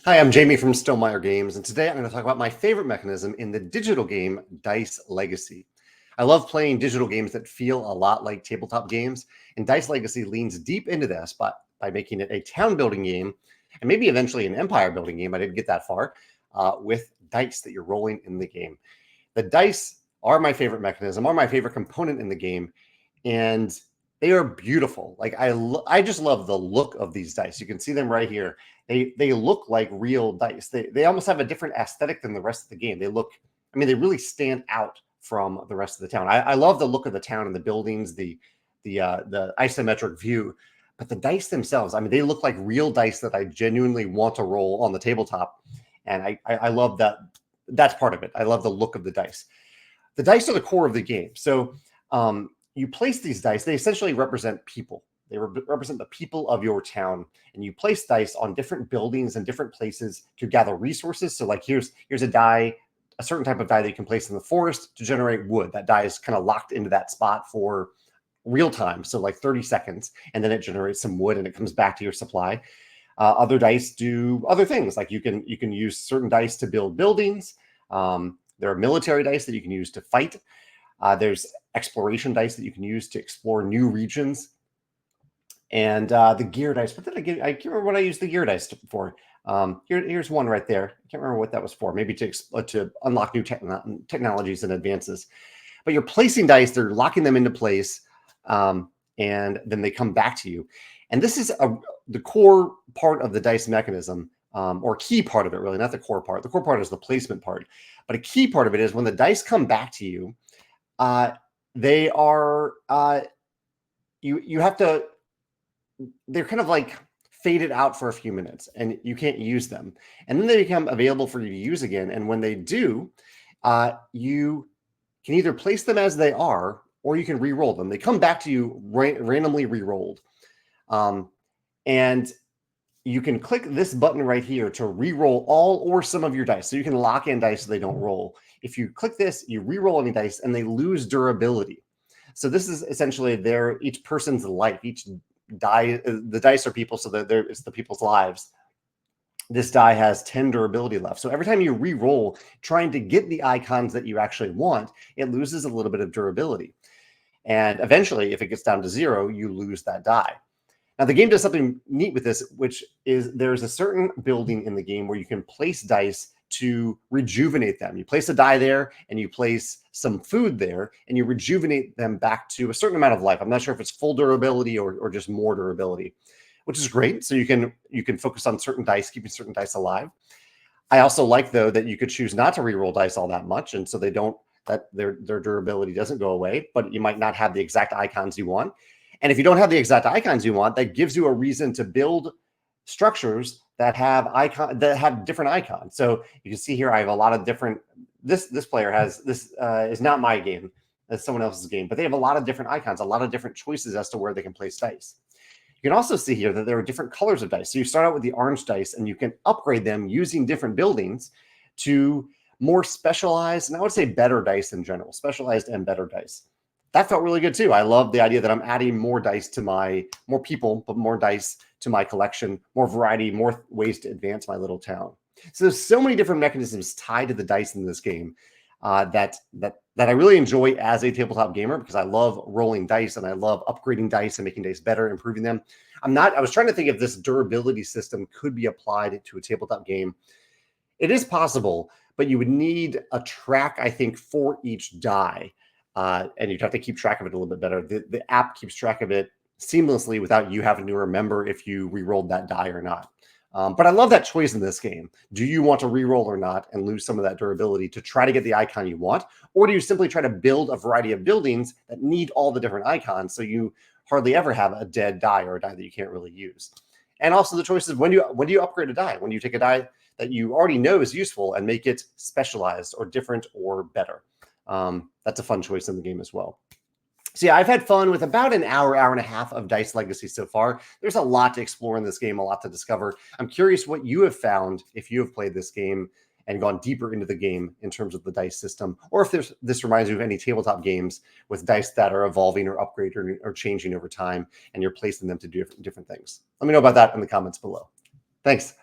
Hi, I'm Jamey from Stonemaier Games, and today I'm going to talk about my favorite mechanism in the digital game Dice Legacy. I love playing digital games that feel a lot like tabletop games, and Dice Legacy leans deep into this by making it a town building game and maybe eventually an empire building game. I didn't get that far with dice that you're rolling in the game. The dice are my favorite mechanism, are my favorite component in the game, and they are beautiful. Like I just love the look of these dice. You can see them right here. They look like real dice. They almost have a different aesthetic than the rest of the game. They really stand out from the rest of the town. I love the look of the town and the buildings, the isometric view, but the dice themselves, they look like real dice that I genuinely want to roll on the tabletop, and I love that. That's part of it. I love the look of the dice. The dice are the core of the game. So you place these dice. They essentially represent people. They represent the people of your town, and you place dice on different buildings and different places to gather resources. So like here's a die, a certain type of die that you can place in the forest to generate wood. That die is kind of locked into that spot for real time, so like 30 seconds, and then it generates some wood and it comes back to your supply. Other dice do other things, like you can use certain dice to build buildings. There are military dice that you can use to fight. There's exploration dice that you can use to explore new regions. And the gear dice. What did I get? I can't remember what I used the gear dice for. Here's one right there. I can't remember what that was for. Maybe to unlock new technologies and advances. But you're placing dice. They're locking them into place, and then they come back to you. And this is the core part of the dice mechanism, or key part of it, really, not the core part. The core part is the placement part. But a key part of it is when the dice come back to you, they are you have to. They're kind of like faded out for a few minutes and you can't use them. And then they become available for you to use again. And when they do, you can either place them as they are, or you can re-roll them. They come back to you randomly re-rolled. And you can click this button right here to re-roll all or some of your dice. So you can lock in dice so they don't roll. If you click this, you re-roll any dice and they lose durability. So this is essentially each person's life, each die. The dice are people, so that it's the people's lives. This die has 10 durability left. So every time you re-roll trying to get the icons that you actually want, it loses a little bit of durability. And eventually, if it gets down to 0, you lose that die. Now, the game does something neat with this, which is there's a certain building in the game where you can place dice to rejuvenate them. You place a die there and you place some food there and you rejuvenate them back to a certain amount of life. I'm not sure if it's full durability or just more durability, which is great. So you can focus on certain dice, keeping certain dice alive. I also like, though, that you could choose not to reroll dice all that much, and so their durability doesn't go away, but you might not have the exact icons you want. And if you don't have the exact icons you want, that gives you a reason to build structures that have different icons. So you can see here, I have a lot of different. This player has this is not my game; that's someone else's game. But they have a lot of different icons, a lot of different choices as to where they can place dice. You can also see here that there are different colors of dice. So you start out with the orange dice, and you can upgrade them using different buildings to more specialized, and I would say better dice in general, specialized and better dice. That felt really good too. I love the idea that I'm adding more dice to more people, but more dice to my collection, more variety, more ways to advance my little town. So there's so many different mechanisms tied to the dice in this game that I really enjoy as a tabletop gamer, because I love rolling dice and I love upgrading dice and making dice better, improving them. I was trying to think if this durability system could be applied to a tabletop game. It is possible, but you would need a track, I think, for each die. And you'd have to keep track of it a little bit better. The app keeps track of it seamlessly without you having to remember if you re-rolled that die or not. But I love that choice in this game. Do you want to re-roll or not and lose some of that durability to try to get the icon you want? Or do you simply try to build a variety of buildings that need all the different icons, so you hardly ever have a dead die or a die that you can't really use? And also the choice is, when do you upgrade a die? When do you take a die that you already know is useful and make it specialized or different or better? That's a fun choice in the game as well. So yeah, I've had fun with about an hour and a half of Dice Legacy so far. There's a lot to explore in this game, a lot to discover. I'm curious what you have found if you have played this game and gone deeper into the game in terms of the dice system, or if this reminds you of any tabletop games with dice that are evolving or upgrading or changing over time, and you're placing them to do different things. Let me know about that in the comments below. Thanks.